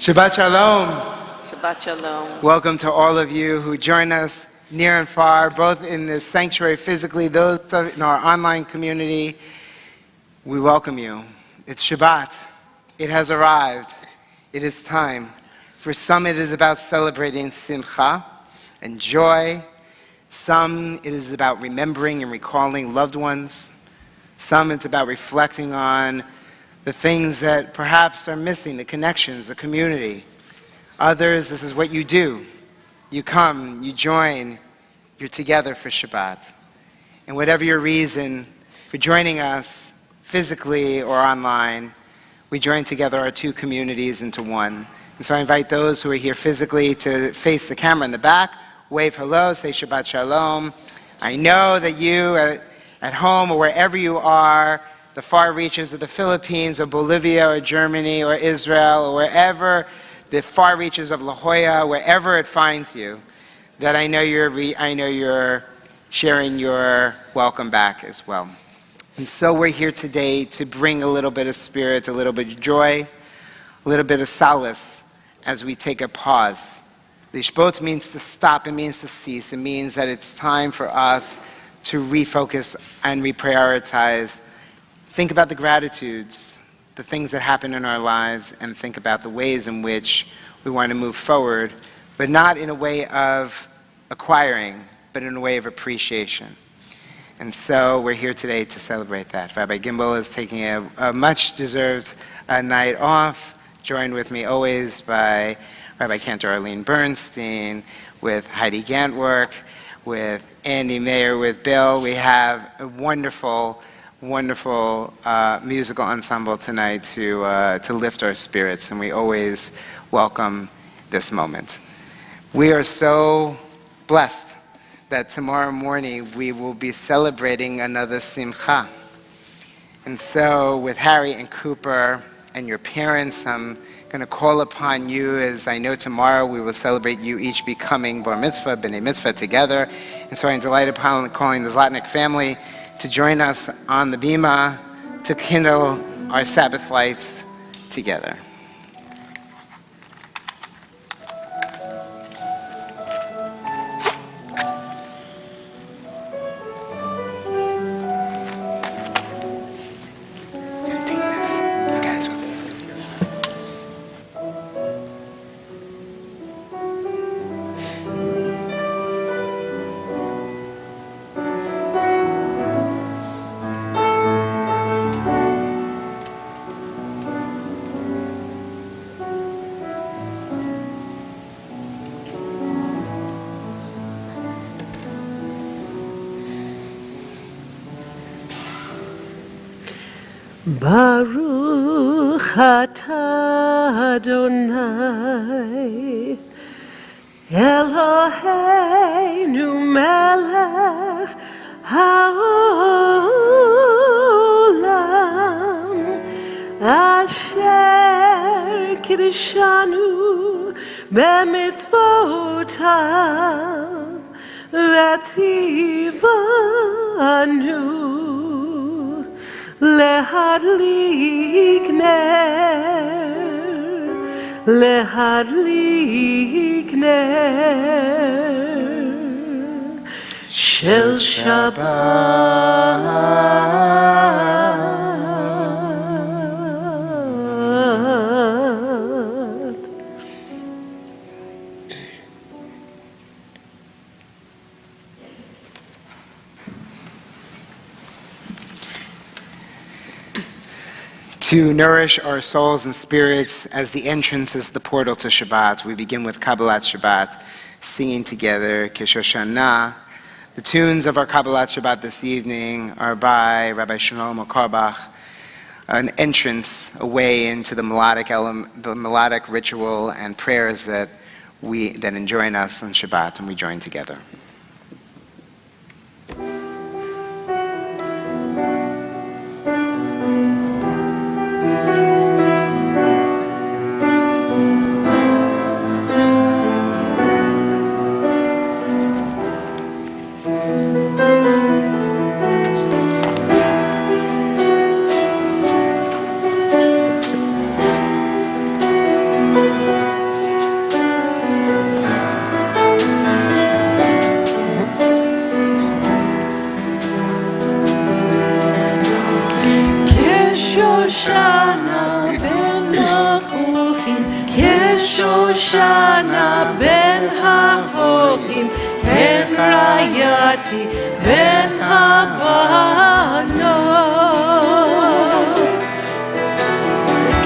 Shabbat Shalom. Shabbat Shalom. Welcome to all of you who join us near and far, both in this sanctuary physically, those in our online community. We welcome you. It's Shabbat. It has arrived. It is time. For some, it is about celebrating simcha and joy. Some, it is about remembering and recalling loved ones. Some, it's about reflecting on the things that perhaps are missing, the connections, the community. Others, this is what you do. You come, you join, you're together for Shabbat. And whatever your reason for joining us physically or online, we join together our two communities into one. And so I invite those who are here physically to face the camera in the back, wave hello, say Shabbat Shalom. I know that you at home or wherever you are, the far reaches of the Philippines or Bolivia or Germany or Israel or wherever, the far reaches of La Jolla, wherever it finds you, that I know you're sharing your welcome back as well. And so we're here today to bring a little bit of spirit, a little bit of joy, a little bit of solace as we take a pause. Lishbot means to stop, it means to cease. It means that it's time for us to refocus and reprioritize. Think about the gratitudes, the things that happen in our lives, and think about the ways in which we want to move forward, but not in a way of acquiring, but in a way of appreciation. And so we're here today to celebrate that. Rabbi Gimbel is taking a much-deserved night off, joined with me always by Rabbi Cantor Arlene Bernstein, with Heidi Gantwerk, with Andy Mayer, with Bill. We have a wonderful musical ensemble tonight to lift our spirits, and we always welcome this moment. We are so blessed that tomorrow morning we will be celebrating another simcha. And so with Harry and Cooper and your parents, I'm going to call upon you, as I know tomorrow we will celebrate you each becoming bar mitzvah, b'nai mitzvah together. And so I'm delighted upon calling the Zlotnick family to join us on the bima to kindle our Sabbath lights together. Baruch atah Adonai Eloheinu melech haolam asher kiddushanu b'mitzvotav v'tzivanu Lehadlik ner shel Shabbat. To nourish our souls and spirits as the entrance is the portal to Shabbat, we begin with Kabbalat Shabbat, singing together Kishoshana. The tunes of our Kabbalat Shabbat this evening are by Rabbi Shlomo Karbach, an entrance, a way into the melodic the melodic ritual and prayers that enjoin us on Shabbat, and we join together. Shoshana ben ha-chochim, ken rayati ben ha-banot.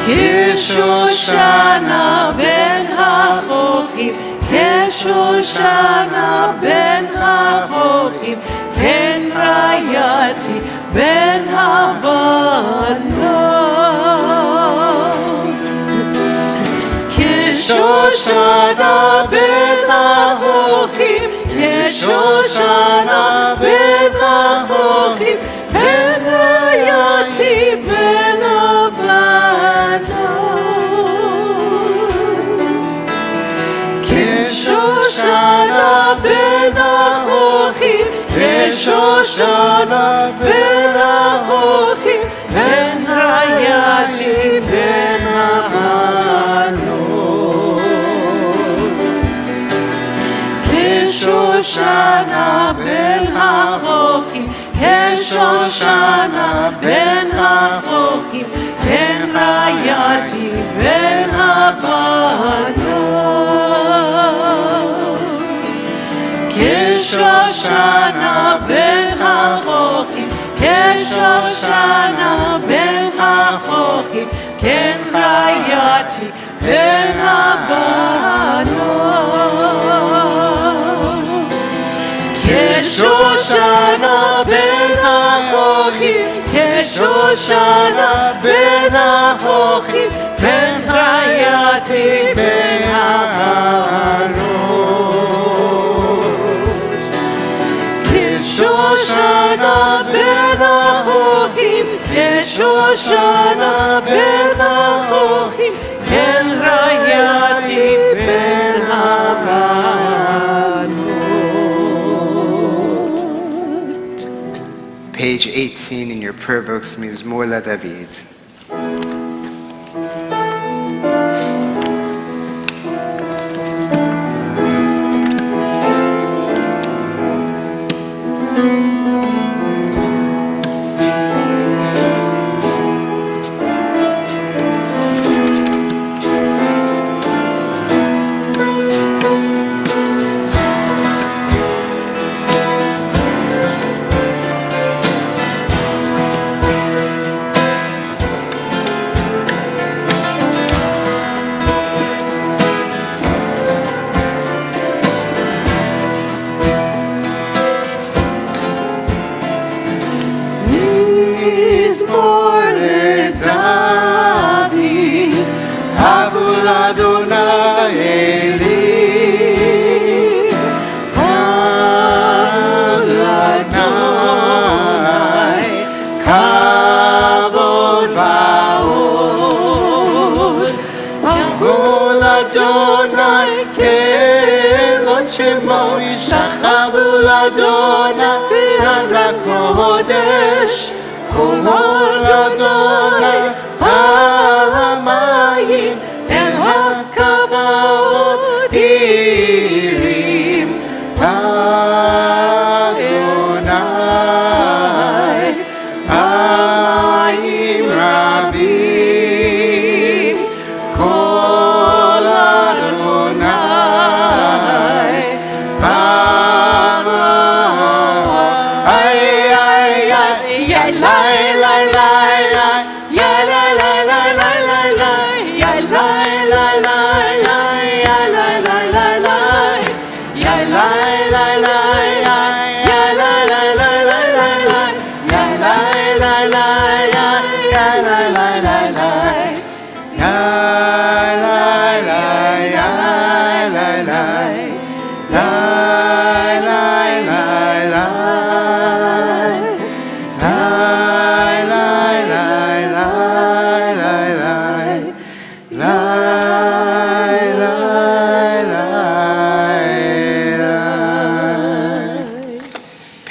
Kishoshana ben ha-chochim, Kishoshana ben ha-chochim, ken rayati ben ha-banot. Shoshana ben ha-chochim, Shoshana ben ha-chochim, ben rayati ben ha-banot. Shoshana ben ha-chochim, Shoshana ben ha-chochim, ben rayati ben ha-banot. Shoshana ben ha-chochim, Shoshana ben ha-chochim, ben rayati ben ha-banot. Shoshana ben ha-chochim, Shoshana ben ha-chochim, ben rayati ben ha-banot. Shoshana ben ha-chochim, Shoshana ben ha-chochim, ben rayati ben ha-banot. Shoshana ben ha-chochim, Shoshana ben ha-chochim, ben rayati ben ha-banot. Page 18 in your prayer books means Mizmor David.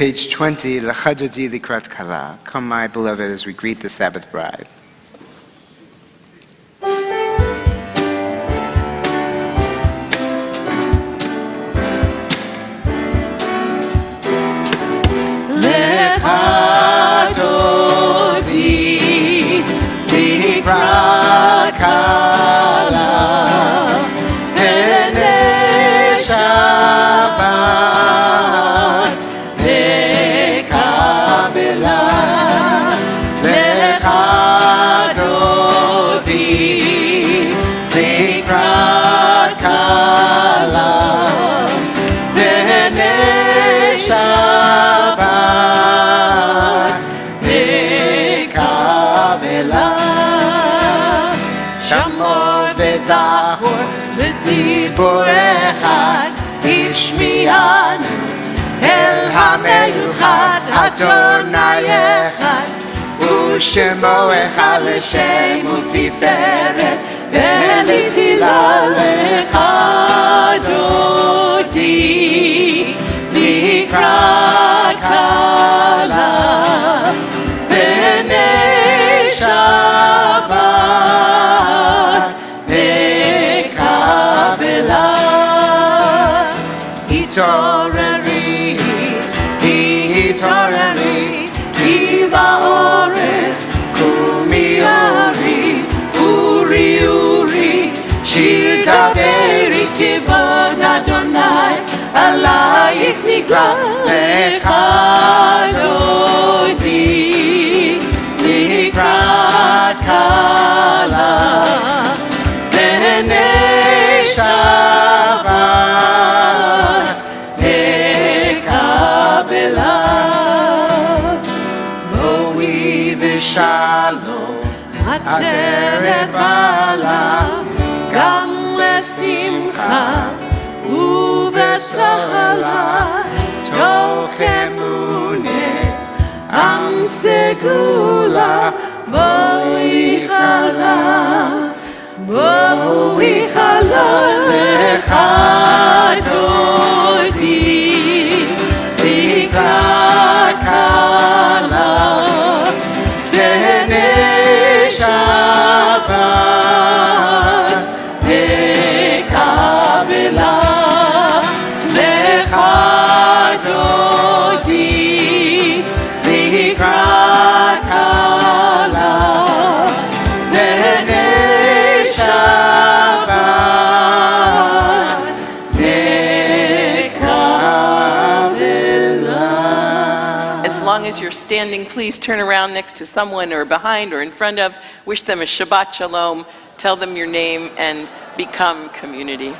Page 20, L'chadodi likrat kala. Come, my beloved, as we greet the Sabbath bride. L'chadodi likrat kala. B'nei Shabbat lekabela. L'chadodi likrat kala. B'nei Shabbat lekabela. Shamor v'zachor l'dibur echad ishmi'an el ha'meyuchad Adonai echad u'shemo echad l'shem u'tiferet v'litila l'chadodi likrat kala. B'nei Shabbat lekabela. Hitoreri, hitoreri, Kivaoret, Kumiori, Uri, Uri, Shir Daberi, Kivod Adonai, Alayich Nikra, L'chadodi likrat kala. B'nei Shabbat lekabela. Mo'i v'shalom ateret bala gam lesimcha uv'sahala toch emuneh am segula bo'i chala l'chadodi likrat kala. B'nei Shabbat lekabela. L'chadodi likrat kala. B'nei Shabbat lekabela. As long as you're standing, please turn around next to someone or behind or in front of. Wish them a Shabbat Shalom. Tell them your name and become community.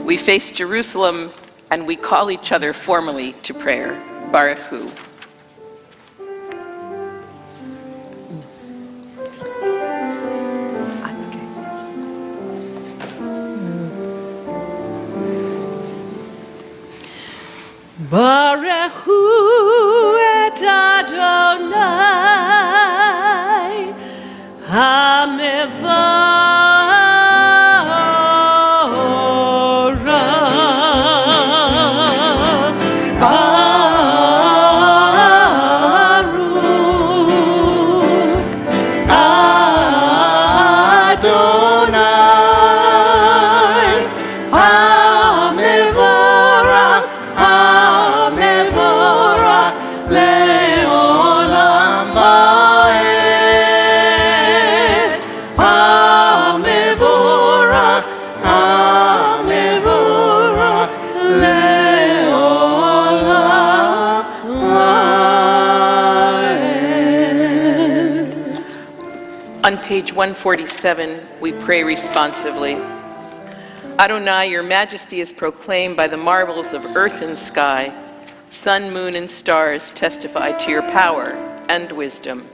We face Jerusalem and we call each other formally to prayer. Baruch Hu. Baruch Hu et Adonai HaMevorach Baruch Adonai HaMevorach HaMevorach le'olam va'ed. HaMevorach HaMevorach le'olam va'ed. On page 147, we pray responsively. Adonai, your majesty is proclaimed by the marvels of earth and sky. Sun, moon, and stars testify to your power and wisdom.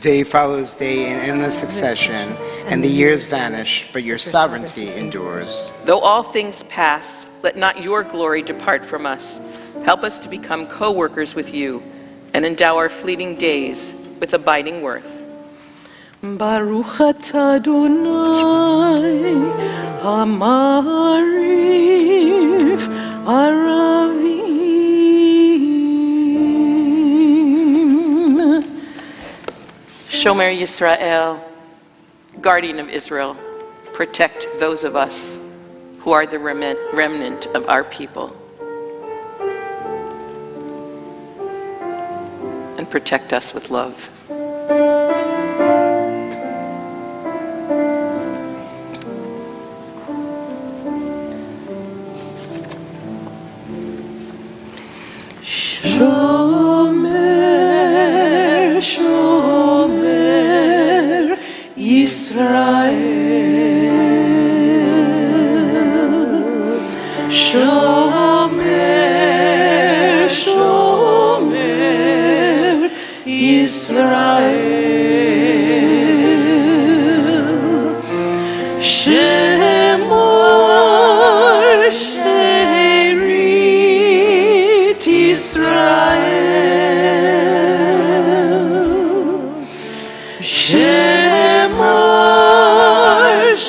Day follows day in endless succession, and the years vanish, but your sovereignty endures. Though all things pass, let not your glory depart from us. Help us to become co-workers with you and endow our fleeting days with abiding worth. Baruch atah Adonai, Hamariv, Aravim. Shomer Yisrael, guardian of Israel, protect those of us who are the remnant of our people. And protect us with love. Shomer, Shomer, Yisrael. Shomer, Shomer, Yisrael. Shemor, Sherit Yisrael. Shemor,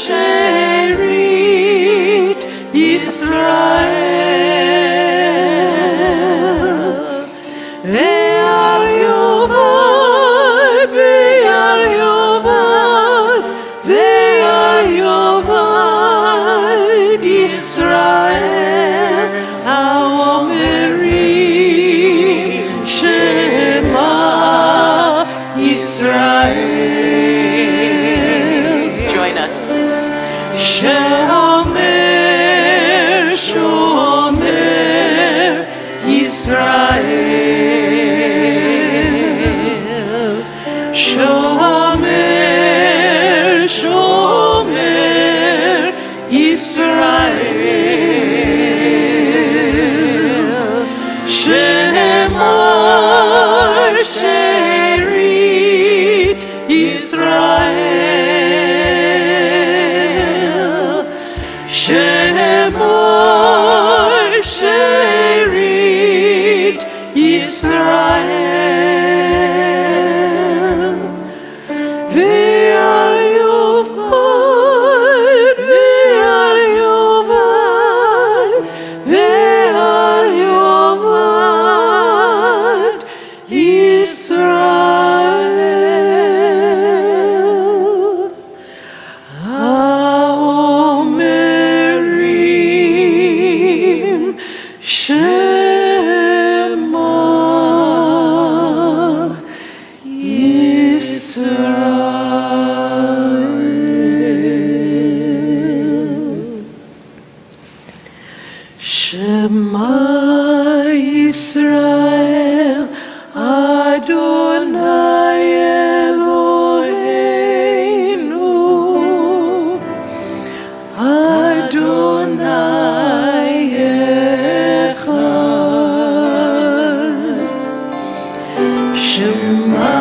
Sherit Yisrael. Ve'al yovad, ve'al yovad, ve'al yovad Yisrael ha'omeri Shema Yisrael. Join us. Shomer, Shomer, Yisrael. Shomer, Shomer, Yisrael. Shemor, Sherit Yisrael. Shemor, Sherit Yisrael. Ve'al yovad, ve'al yovad, ve'al yovad Yisrael ha'omerim Shema Yisrael. Shema Yisrael, Adonai Eloheinu, Adonai Echad. Shema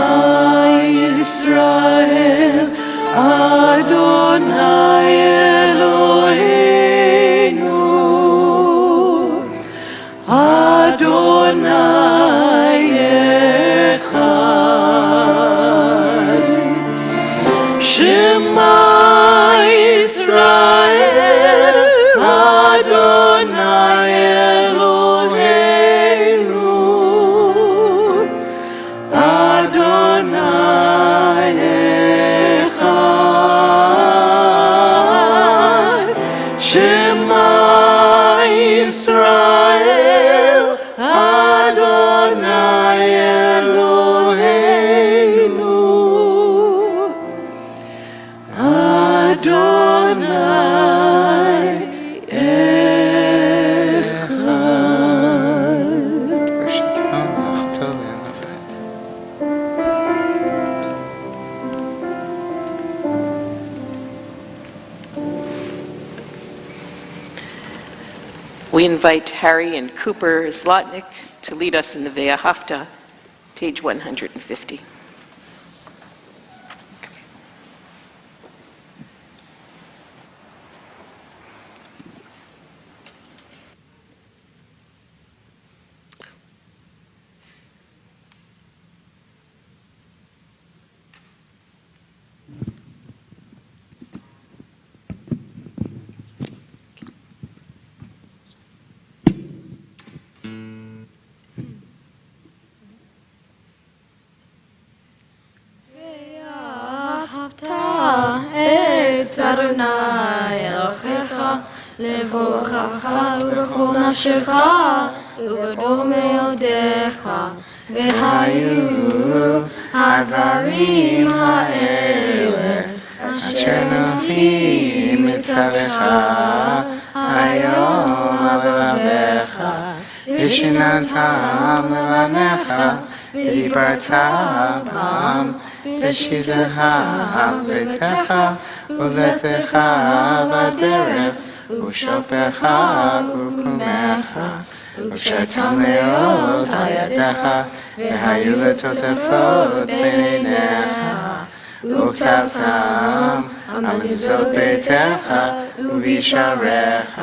Yisrael, Adonai Eloheinu, Adonai Echad. Shema Yisrael, Adonai Eloheinu, Adonai Echad. Shema Yisrael, Adonai Eloheinu, Adonai Echad. Totally, I love that. We invite Harry and Cooper Zlotnick to lead us in the Ve'ahavta, page 150. אדוני אלוהיך לכל כוחך ובכל נפשך ובכל מאודיך והיו הדברים האלה אשר נוחי מצווך היום על לבביך ושננתם לבניך ודיברת בם בשיטתך וביתך ובלתך בדרך ושופך וקומך וקשרתם לאות על ידך והיו לטוטפות בין עיניך וכתבתם על מזוזות ביתך ובישעריך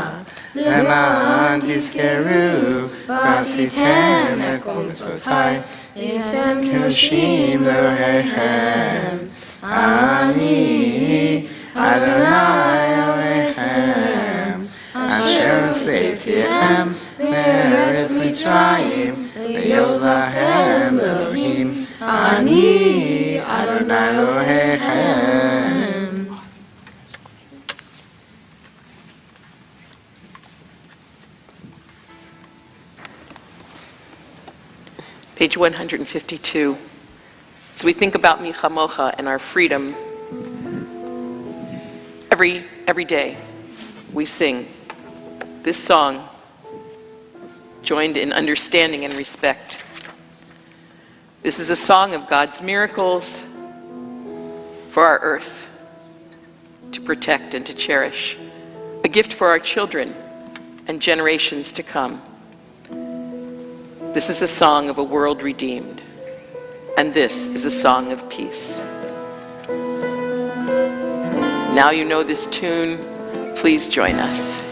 למען תזכרו ועשיתם את כל מצוותיי הייתם קדושים לאלוהיכם אני אדוני אלוהיכם אשר הוצאתיכם מארץ מצרים להיות להם אלוהים אני אדוני אלוהיכם. Page 152. As we think about Michamocha and our freedom, every day we sing this song, joined in understanding and respect. This is a song of God's miracles for our earth, to protect and to cherish, a gift for our children and generations to come. This is a song of a world redeemed, and this is a song of peace. Now you know this tune, please join us.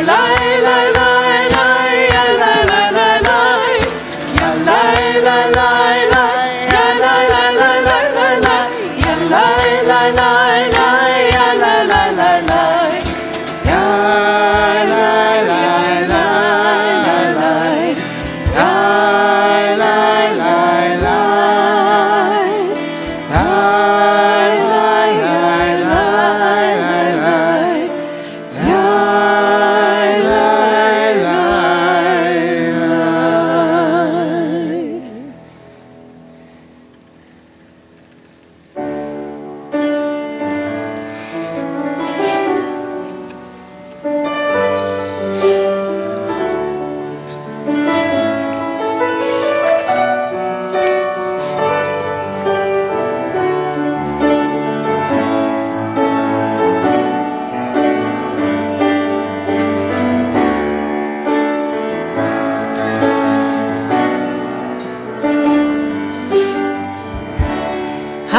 La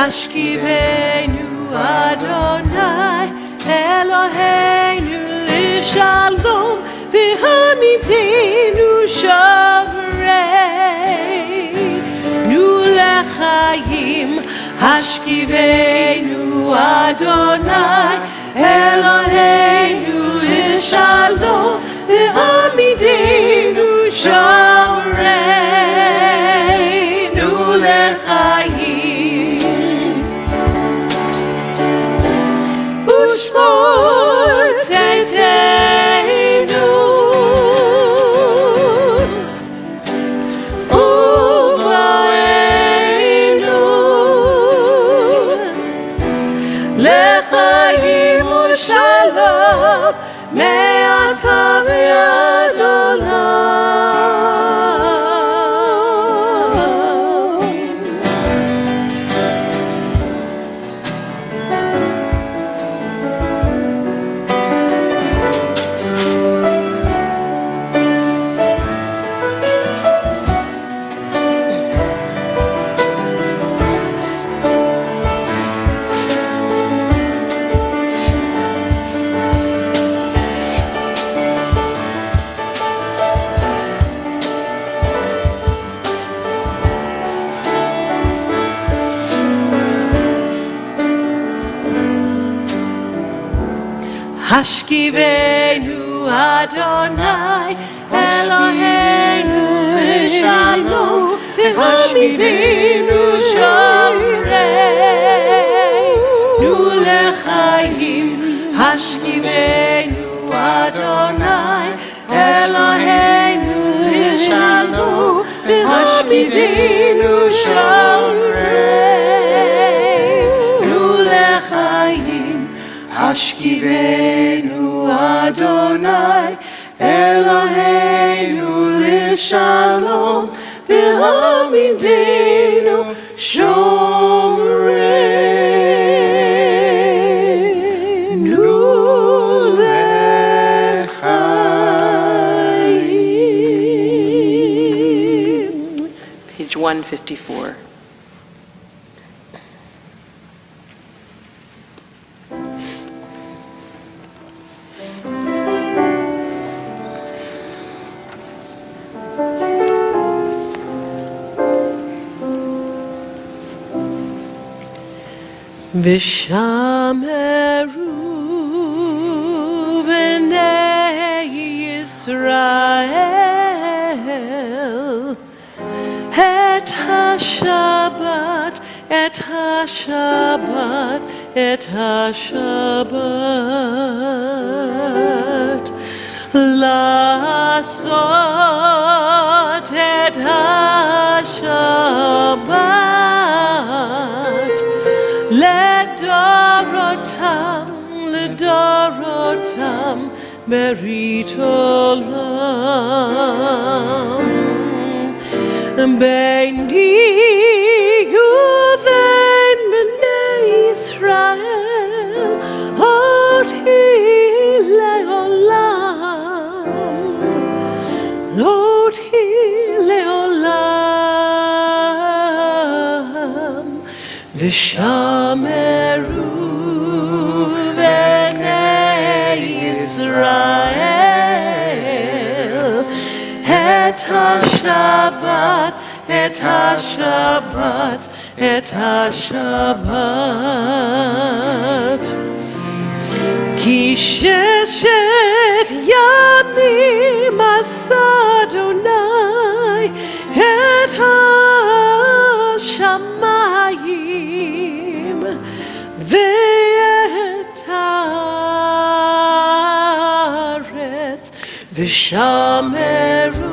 השכיבנו אדוני אלוהינו לשלום והעמידנו שומרנו לחיים. השכיבנו אדוני אלוהינו לשלום והעמידנו שומרנו לחיים. ושמור צאתנו ובואנו לחיים ושלום מעתה ועד עולם. השכיבנו אדוני אלוהינו לשלום והעמידנו שומרנו לחיים. השכיבנו אדוני אלוהינו לשלום והעמידנו שומרנו לחיים. השכיבנו אדוני אלוהינו לשלום והעמידנו שומרנו לחיים. Page 154. ושמרו בני ישראל את השבת, את השבת, את השבת, לעשות את השבת לדורותם, לדורותם ברית עולם. ביני ובין בני ישראל עוד היא לעולם, עוד היא לעולם. ושמרו בני ישראל את השבת, את השבת, את השבת. כי ששת ימים עשה אדוני את השמיים ואת הארץ, ושמרו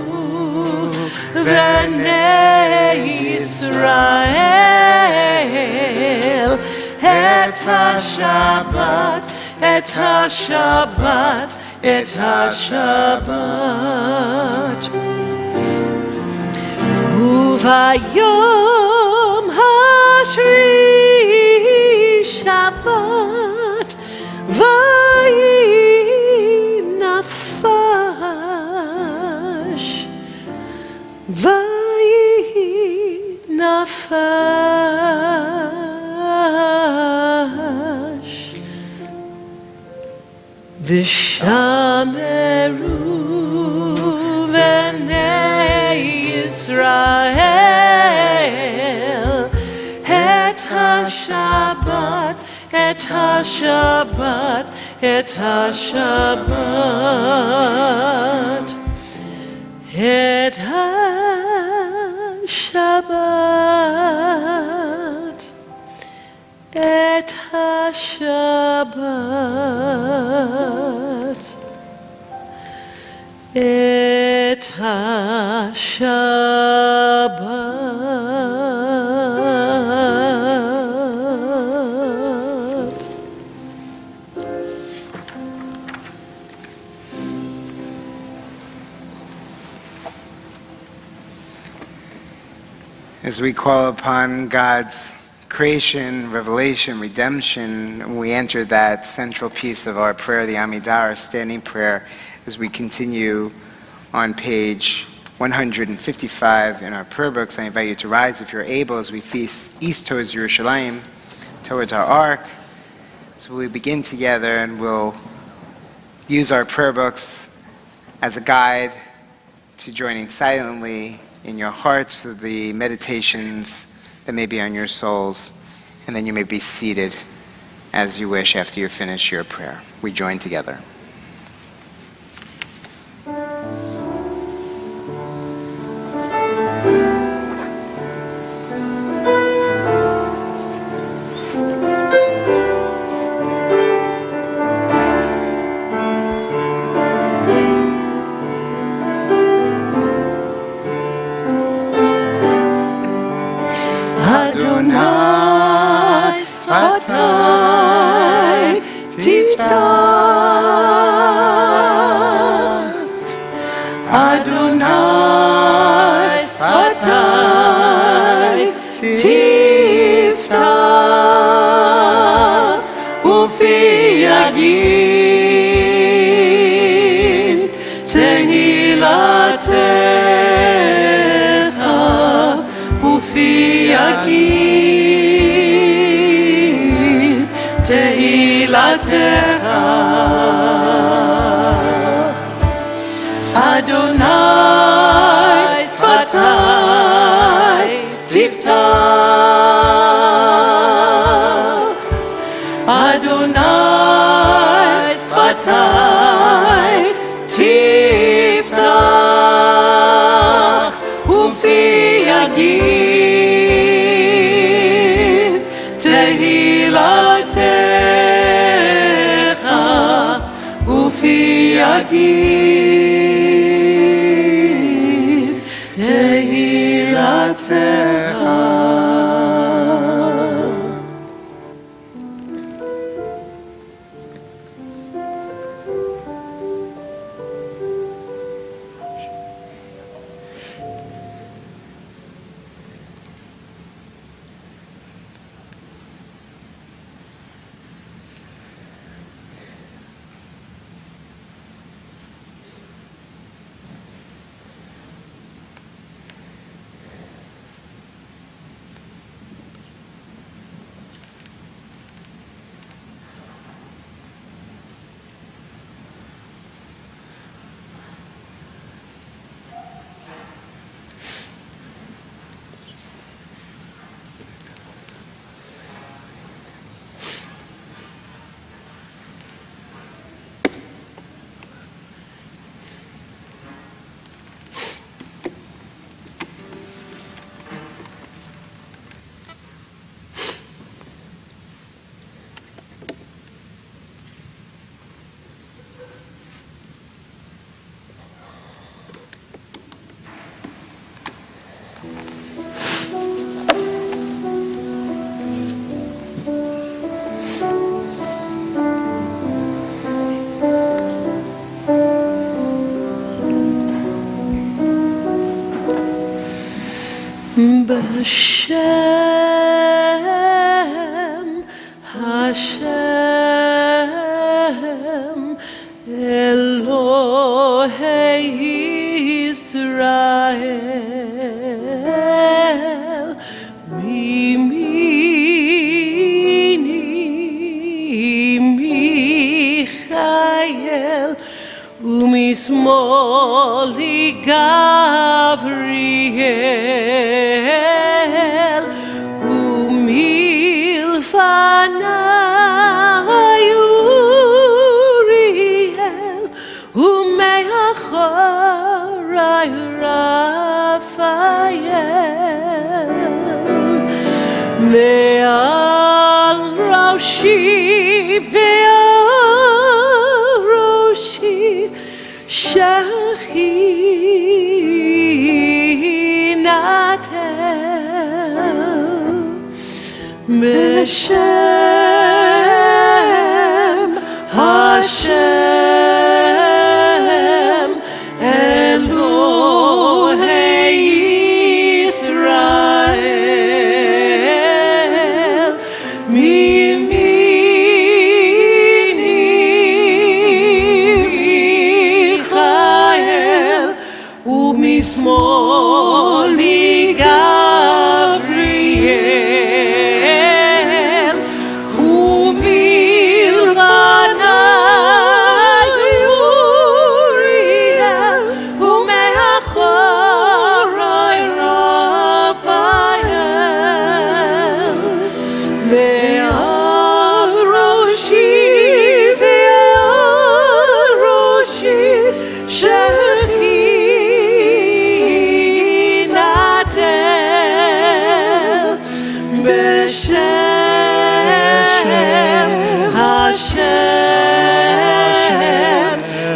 בני ישראל את השבת, את השבת, את השבת. וביום השביעי שבת ויהי נפש, ויהי נפש. V'shameru v'nei Yisrael et ha-Shabbat, et ha-Shabbat, et ha-Shabbat, et ha-Shabbat, et ha-Shabbat, et ha-Shabbat. As we call upon God's creation, revelation, redemption, we enter that central piece of our prayer, the Amidah, our standing prayer, as we continue on page 155 in our prayer books. I invite you to rise if you're able as we face east towards Yerushalayim, towards our ark. So we begin together and we'll use our prayer books as a guide to joining silently in your hearts with the meditations that may be on your souls, and then you may be seated as you wish after you finish your prayer. We join together. Adonai Sfatai Tiftach, Adonai Sfatai Tiftach, Ufi Yagid Tehilatecha, Ufi Yagid Tehilatecha, Adonai Sfatai Tiftach, Adonai Sfatai Tiftach, Ufi Yagid Tehilatecha, Ufi Yagid Tehilatecha. B'Hashem, Hashem, Elohei Yisrael, Mimini, Michayel. ומשמאלי גבריאל, ומלפניי אוריאל, ומאחוריי רפאל, ועל ראשי ועל ראשי שכינתך בשם השם אלוהי ישראל, מימיני מיכאל ומשמאלי גבריאל, ומלפניי אוריאל, ומאחוריי רפאל, ועל ראשי ועל ראשי שכינתך בשם השם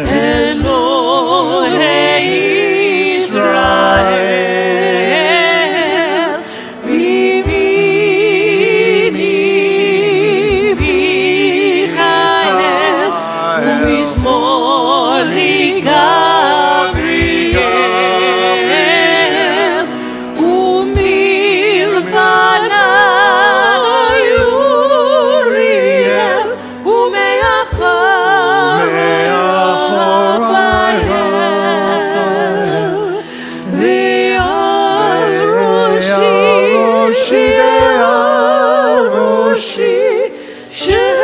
אלוהי ישראל, מימיני מיכאל ומשמאלי גבריאל, ומלפניי אוריאל, ומאחוריי רפאל, ועל ראשי ועל ראשי שכינתך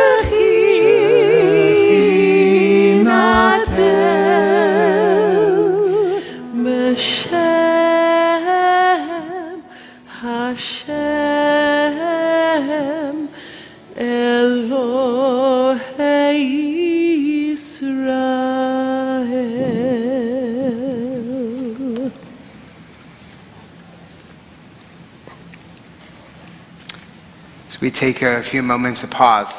בשם השם אלוהי ישראל. So we take a few moments to pause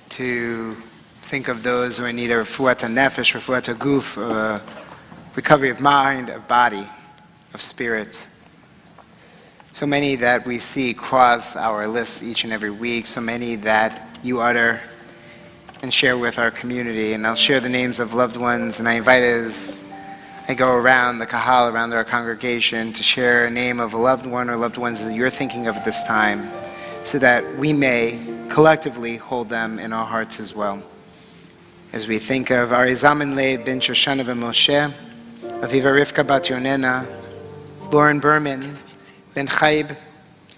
to think of those who are in need of refuat nefesh, refuat guf, recovery of mind, of body, of spirit. So many that we see cross our lists each and every week, so many that you utter and share with our community. And I'll share the names of loved ones, and I invite as I go around the kahal, around our congregation, to share a name of a loved one or loved ones that you're thinking of at this time, so that we may collectively hold them in our hearts as well. As we think of Arizaman Leib ben Shoshana Moshe, Aviva Rivka bat Yonena, Lauren Berman ben Chaib,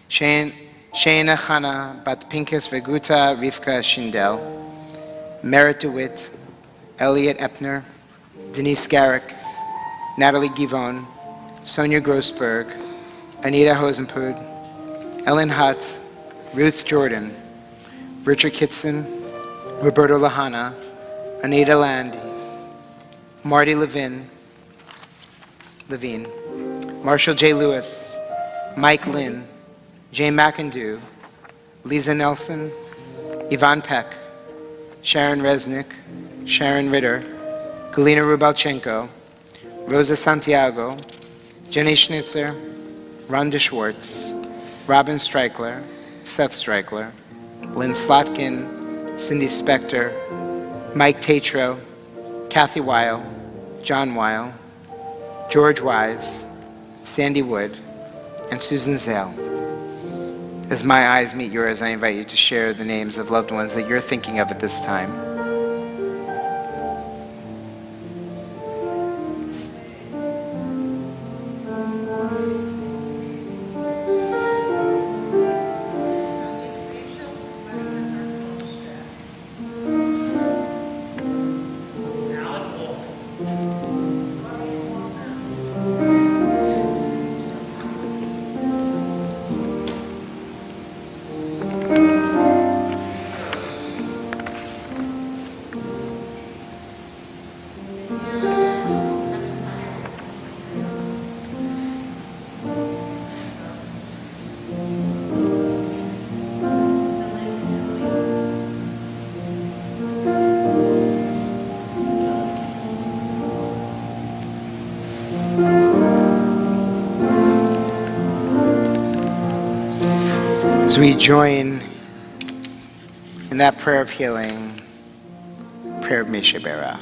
Sheina Chana bat Pinkas Veguta Rivka Shindel, Merit DeWitt, Elliot Epner, Denise Garrick, Natalie Givon, Sonia Grossberg, Anita Hosenpud, Ellen Hutt, Ruth Jordan, Richard Kitson, Roberto Lahana, Anita Landy, Marty Levine, Marshall J. Lewis, Mike Lynn, Jay McIndoe, Lisa Nelson, Yvonne Peck, Sharon Resnick, Sharon Ritter, Galina Rubalchenko, Rosa Santiago, Jenny Schnitzer, Rhonda Schwartz, Robin Streichler, Seth Streichler, Lynn Slotkin, Cindy Spector, Mike Tatro, Kathy Weil, John Weil, George Wise, Sandy Wood, and Susan Zale. As my eyes meet yours, I invite you to share the names of loved ones that you're thinking of at this time. As we join in that prayer of healing, prayer of Shebeirach.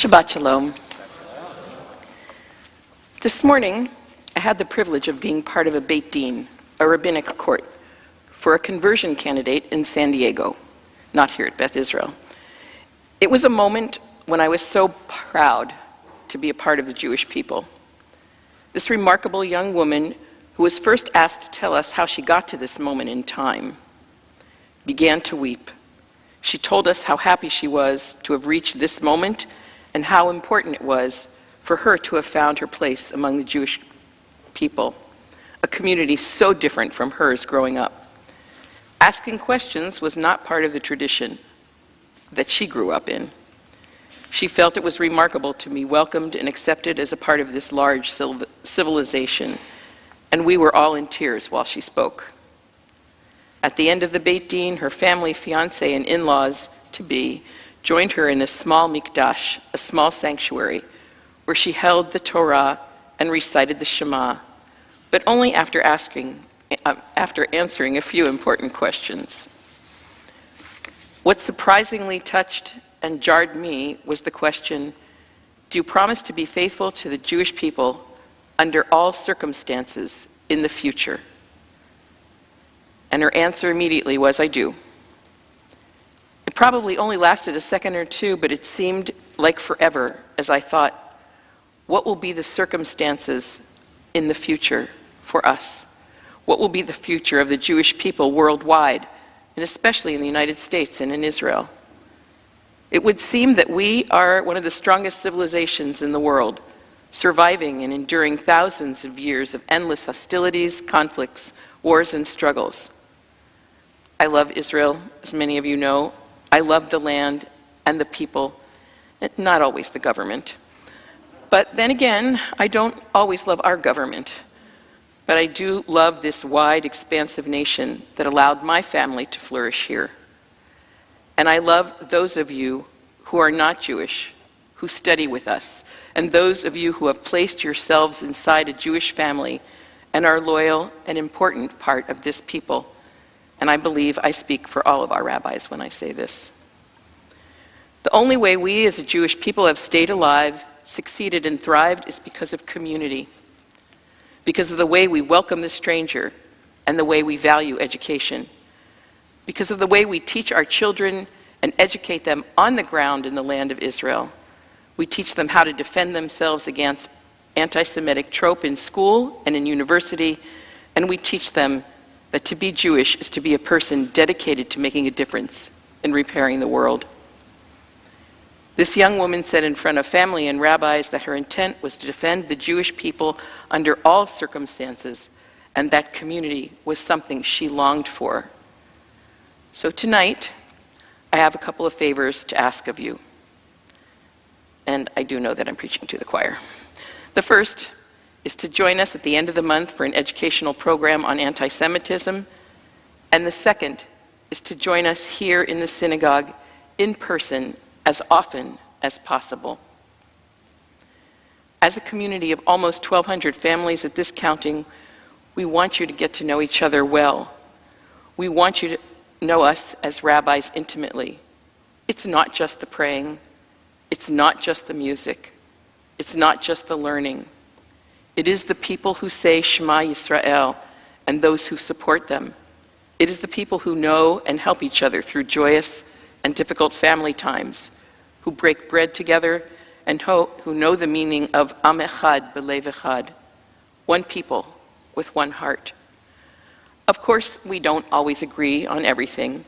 Shabbat Shalom. This morning, I had the privilege of being part of a Beit Din, a rabbinic court, for a conversion candidate in San Diego, not here at Beth Israel. It was a moment when I was so proud to be a part of the Jewish people. This remarkable young woman, who was first asked to tell us how she got to this moment in time, began to weep. She told us how happy she was to have reached this moment and how important it was for her to have found her place among the Jewish people, a community so different from hers growing up. Asking questions was not part of the tradition that she grew up in. She felt it was remarkable to be welcomed and accepted as a part of this large civilization, and we were all in tears while she spoke. At the end of the Beit Din, her family, fiancé, and in-laws-to-be joined her in a small mikdash, a small sanctuary, where she held the Torah and recited the Shema, but only after answering a few important questions. What surprisingly touched and jarred me was the question, do you promise to be faithful to the Jewish people under all circumstances in the future? And her answer immediately was, I do. It probably only lasted a second or two, but it seemed like forever as I thought, what will be the circumstances in the future for us? What will be the future of the Jewish people worldwide, and especially in the United States and in Israel? It would seem that we are one of the strongest civilizations in the world, surviving and enduring thousands of years of endless hostilities, conflicts, wars, and struggles. I love Israel, as many of you know. I love the land and the people, and not always the government. But then again, I don't always love our government. But I do love this wide, expansive nation that allowed my family to flourish here. And I love those of you who are not Jewish, who study with us, and those of you who have placed yourselves inside a Jewish family and are loyal and important part of this people. And I believe I speak for all of our rabbis when I say this. The only way we as a Jewish people have stayed alive, succeeded, and thrived is because of community, because of the way we welcome the stranger and the way we value education, because of the way we teach our children and educate them on the ground in the land of Israel. We teach them how to defend themselves against anti-Semitic trope in school and in university, and we teach them that to be Jewish is to be a person dedicated to making a difference in repairing the world. This young woman said in front of family and rabbis that her intent was to defend the Jewish people under all circumstances, and that community was something she longed for. So tonight, I have a couple of favors to ask of you. And I do know that I'm preaching to the choir. The first is to join us at the end of the month for an educational program on anti-Semitism. And the second is to join us here in the synagogue in person as often as possible. As a community of almost 1,200 families at this counting, we want you to get to know each other well. We want you to know us as rabbis intimately. It's not just the praying. It's not just the music. It's not just the learning. It is the people who say Shema Yisrael and those who support them. It is the people who know and help each other through joyous and difficult family times, who break bread together and who know the meaning of Am Echad B'Lev Echad, one people with one heart. Of course, we don't always agree on everything,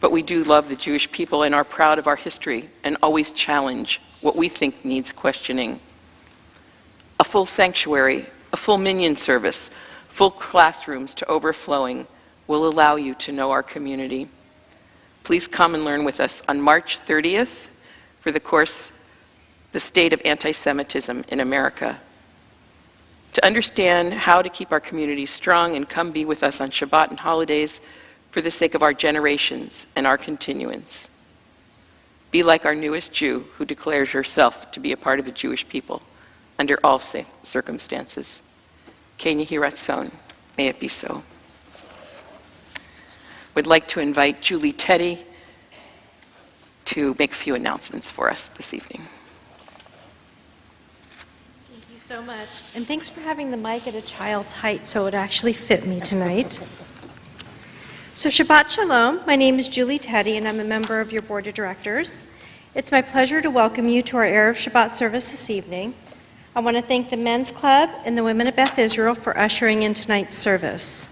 but we do love the Jewish people and are proud of our history and always challenge what we think needs questioning. A full sanctuary, a full minyan service, full classrooms to overflowing will allow you to know our community. Please come and learn with us on March 30th for the course, The State of Anti-Semitism in America. To understand how to keep our community strong and come be with us on Shabbat and holidays for the sake of our generations and our continuance. Be like our newest Jew who declares herself to be a part of the Jewish people under all circumstances. Ken Yehi Ratzon, may it be so. Would like to invite Julie Teddy to make a few announcements for us this evening. Thank you so much. And thanks for having the mic at a child's height so it actually fit me tonight. So Shabbat Shalom. My name is Julie Teddy and I'm a member of your board of directors. It's my pleasure to welcome you to our Erev Shabbat service this evening. I want to thank the Men's Club and the Women of Beth Israel for ushering in tonight's service.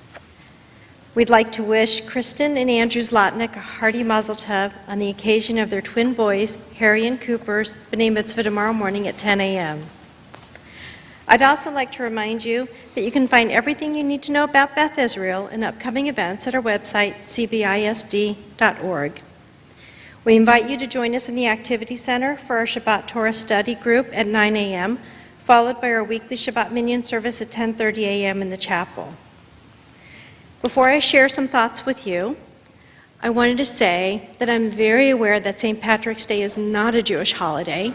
We'd like to wish Kristen and Andrew Zlotnick a hearty mazel tov on the occasion of their twin boys, Harry and Cooper's B'nai Mitzvah tomorrow morning at 10 a.m. I'd also like to remind you that you can find everything you need to know about Beth Israel and upcoming events at our website, cbisd.org. We invite you to join us in the Activity Center for our Shabbat Torah study group at 9 a.m., followed by our weekly Shabbat Minyan service at 10:30 a.m. in the chapel. Before I share some thoughts with you, I wanted to say that I'm very aware that St. Patrick's Day is not a Jewish holiday.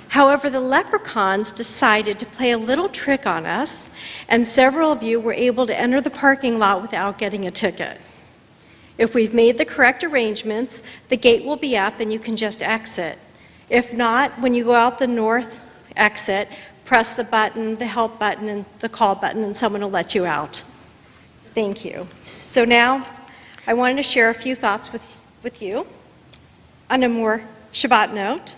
However, the leprechauns decided to play a little trick on us, and several of you were able to enter the parking lot without getting a ticket. If we've made the correct arrangements, the gate will be up and you can just exit. If not, when you go out the north exit, press the button, the help button, and the call button, and someone will let you out. Thank you. So now, I wanted to share a few thoughts with you on a more Shabbat note.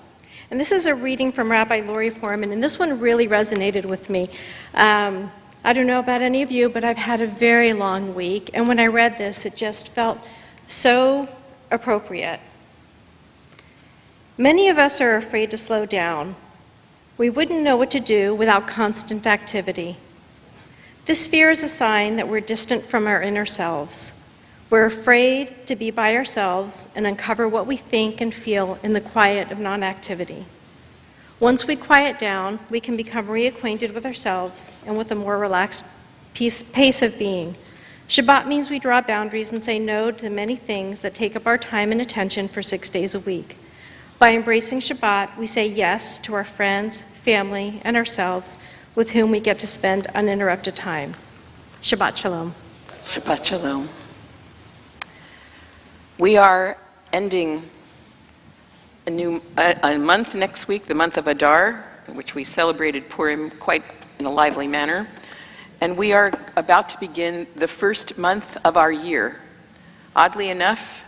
And this is a reading from Rabbi Lori Foreman, and this one really resonated with me. I don't know about any of you, but I've had a very long week, and when I read this, it just felt so appropriate. Many of us are afraid to slow down. We wouldn't know what to do without constant activity. This fear is a sign that we're distant from our inner selves. We're afraid to be by ourselves and uncover what we think and feel in the quiet of non-activity. Once we quiet down, we can become reacquainted with ourselves and with a more relaxed pace of being. Shabbat means we draw boundaries and say no to many things that take up our time and attention for 6 days a week. By embracing Shabbat, we say yes to our friends, family, and ourselves with whom we get to spend uninterrupted time. Shabbat Shalom. Shabbat Shalom. We are ending a month next week, the month of Adar, in which we celebrated Purim quite in a lively manner. And we are about to begin the first month of our year. Oddly enough,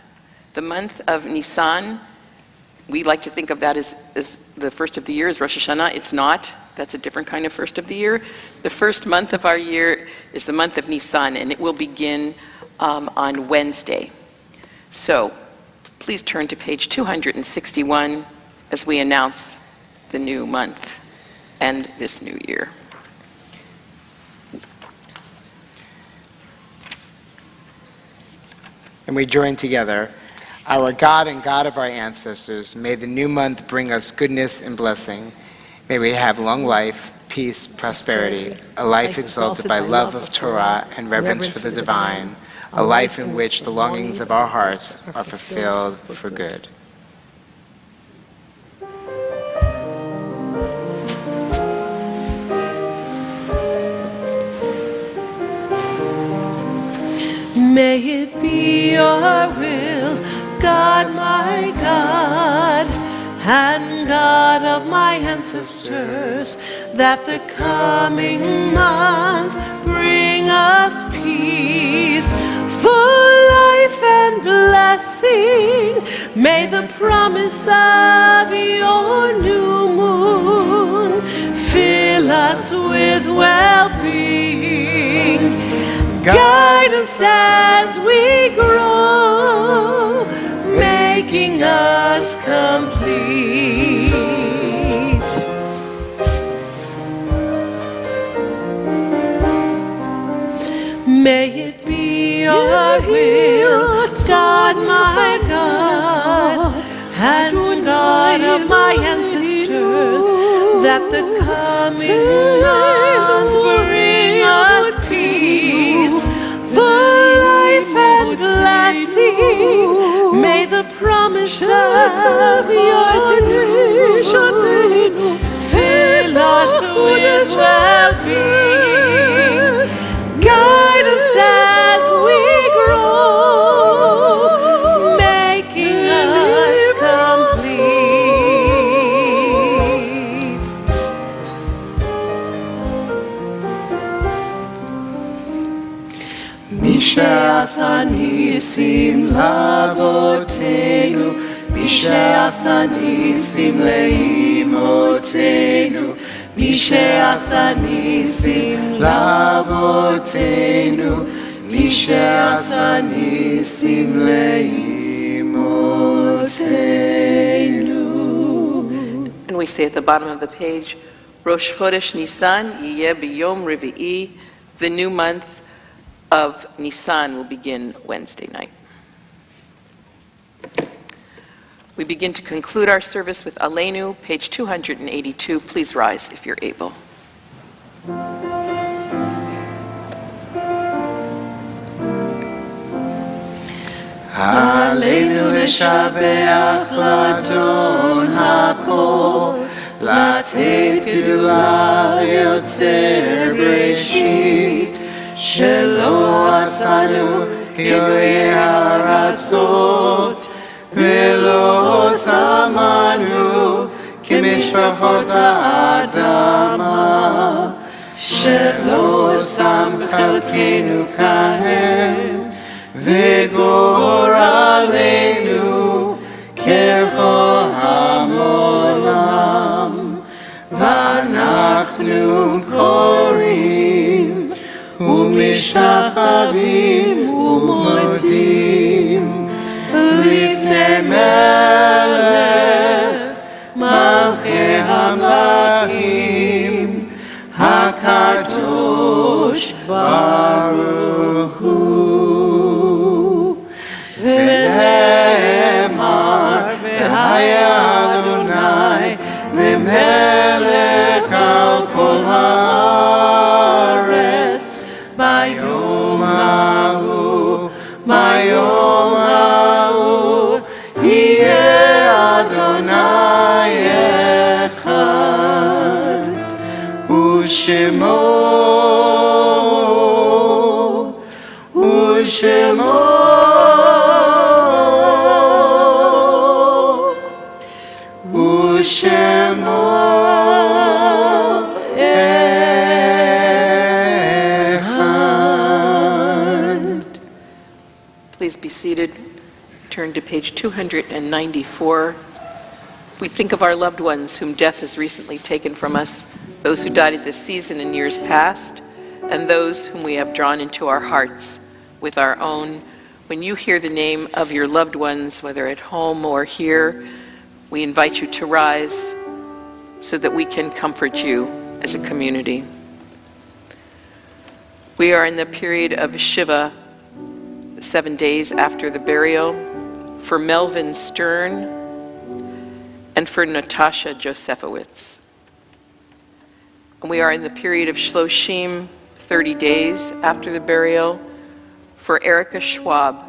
the month of Nisan, we like to think of that as the first of the year, as Rosh Hashanah. It's not. That's a different kind of first of the year. The first month of our year is the month of Nisan, and it will begin on Wednesday. So please turn to page 261 as we announce the new month and this new year. And we join together. Our God and God of our ancestors, may the new month bring us goodness and blessing. May we have long life, peace, prosperity, a life exalted by love of Torah and reverence for the divine, a life in which the longings of our hearts are fulfilled for good. May it be your will, God, my God, and God of my ancestors, that the coming month bring us peace, full life and blessing. May the promise of your new moon fill us with well-being. Guide us as we grow, making us complete. May it be your will, God, my God, and God of my ancestors, that the coming month bring us peace, full life and blessing. May the promise of your devotion fill us with well-being. Guide us as we grow, making us complete. Misha nisim lavotenu, Misha nisim leimotenu, Misha nisim lavotenu, Misha nisim leimotenu. And we say at the bottom of the page, Rosh Chodesh Nisan yiyeh b'yom revi'i. The new month of Nisan will begin Wednesday night. We begin to conclude our service with Aleinu, page 282. Please rise if you're able. Aleinu l'shabeach l'Adon hakol, לתת גדולה יוצר בראשית, שלא עשנו כגויי הארצות, ולא שמנו כמשפחות האדמה, שלא שם חלקנו כהם, וגורלנו ככל העולם. ואנחנו קוראים ומשתחווים ומודים לפני מלך מלכי המלכים הקדוש ברוך הוא. ונאמר והיה אדוני למלך על כל הארץ ביום ההוא, ביום ההוא יהיה אדוני אחד, ושמו ושמו אחד. Please be seated. Turn to page 294. We think of our loved ones whom death has recently taken from us, those who died at this season in years past, and those whom we have drawn into our hearts with our own. When you hear the name of your loved ones, whether at home or here, we invite you to rise so that we can comfort you as a community. We are in the period of Shiva, 7 days after the burial, for Melvin Stern and for Natasha Josefowitz. And we are in the period of Shloshim, 30 days after the burial, for Erica Schwab,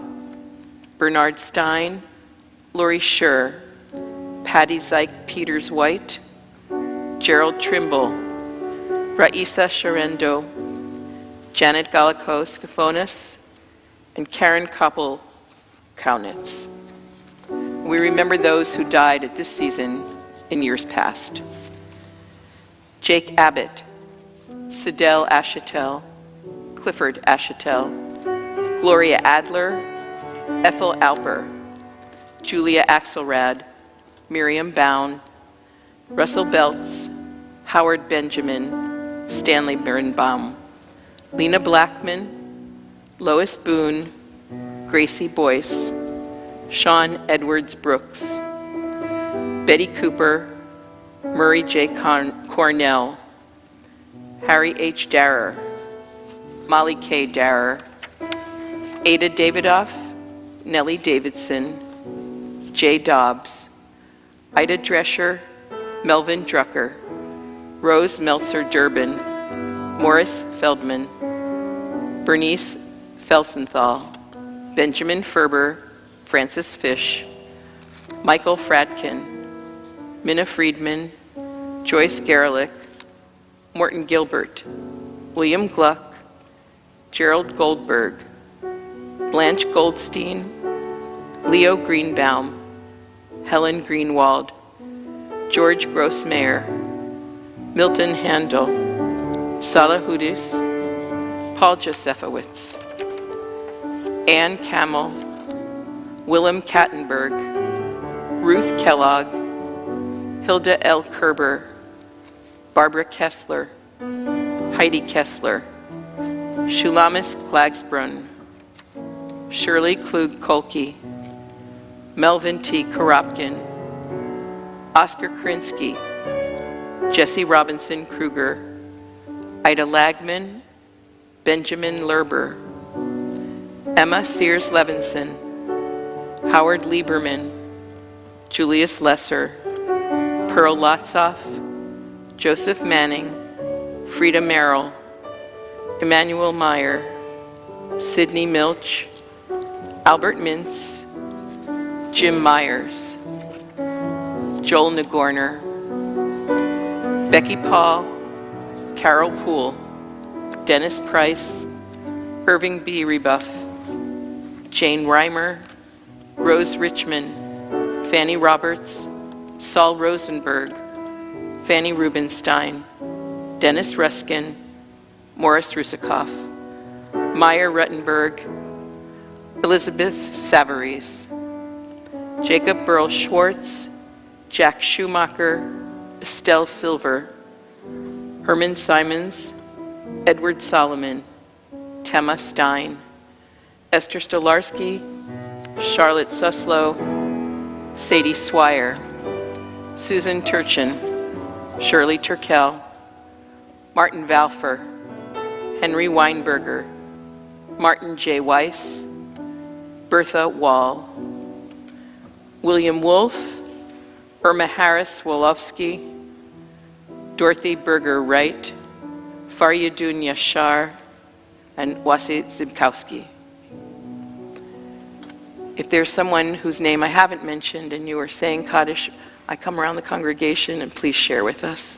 Bernard Stein, Lori Scher, Patty Zeik Peters White, Gerald Trimble, Raisa Sharendo, Janet Galakos Kafonis, and Karen Koppel Kaunitz. We remember those who died at this season in years past. Jake Abbott, Sidel Ashetel, Clifford Ashetel, Gloria Adler, Ethel Alper, Julia Axelrad, Miriam Bound, Russell Beltz, Howard Benjamin, Stanley Birnbaum, Lena Blackman, Lois Boone, Gracie Boyce, Sean Edwards Brooks, Betty Cooper, Murray J. Cornell, Harry H. Darrer, Molly K. Darrer, Ada Davidoff, Nellie Davidson, Jay Dobbs, Ida Drescher, Melvin Drucker, Rose Meltzer Durbin, Morris Feldman, Bernice Felsenthal, Benjamin Ferber, Francis Fish, Michael Fradkin, Minna Friedman, Joyce Gerlich, Morton Gilbert, William Gluck, Gerald Goldberg, Blanche Goldstein, Leo Greenbaum, Helen Greenwald, George Grossmayer, Milton Handel, Salah Hudis, Paul Josefowitz, Ann Camel, Willem Kattenberg, Ruth Kellogg, Hilda L. Kerber, Barbara Kessler, Heidi Kessler, Shulamis Glagsbrunn, Shirley Klug-Kolke, Melvin T. Koropkin, Oscar Krinsky, Jesse Robinson Kruger, Ida Lagman, Benjamin Lerber, Emma Sears Levinson, Howard Lieberman, Julius Lesser, Pearl Lotzoff, Joseph Manning, Frida Merrill, Emmanuel Meyer, Sidney Milch, Albert Mintz, Jim Myers, Joel Nagorner, Becky Paul, Carol Poole, Dennis Price, Irving B. Rebuff, Jane Reimer, Rose Richmond, Fanny Roberts, Saul Rosenberg, Fanny Rubenstein, Dennis Ruskin, Morris Rusikoff, Meyer Ruttenberg, Elizabeth Savarese, Jacob Burl Schwartz, Jack Schumacher, Estelle Silver, Herman Simons, Edward Solomon, Tema Stein, Esther Stolarski, Charlotte Suslow, Sadie Swire, Susan Turchin, Shirley Turkel, Martin Valfer, Henry Weinberger, Martin J. Weiss, Bertha Wall, William Wolfe, Irma Harris Wolofsky, Dorothy Berger Wright, Faryadun Yashar, and Wasi Zibkowski. If there's someone whose name I haven't mentioned and you are saying Kaddish, I come around the congregation and please share with us.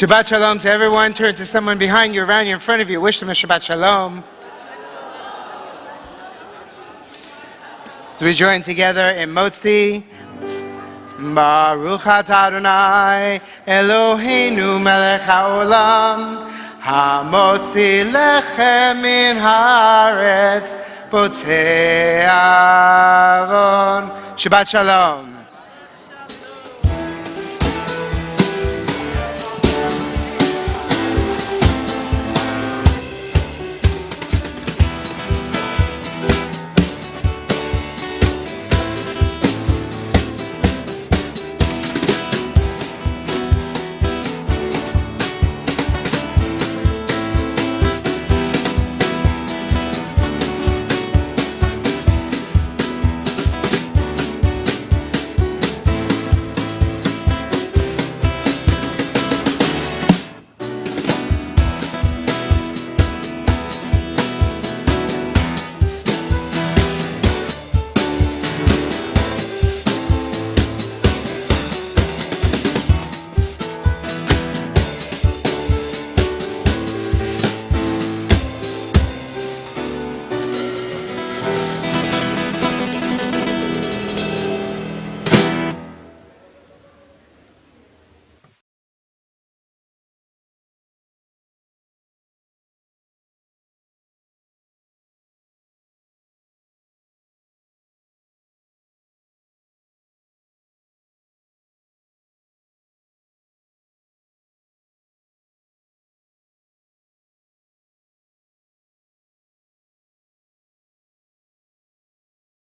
Shabbat Shalom to everyone. Turn to someone behind you, around you, in front of you. Wish them a Shabbat Shalom. So we join together in Motzi. Baruch atah Adonai Eloheinu melech haolam hamotzi lechem min haaretz potei avon. Shabbat Shalom.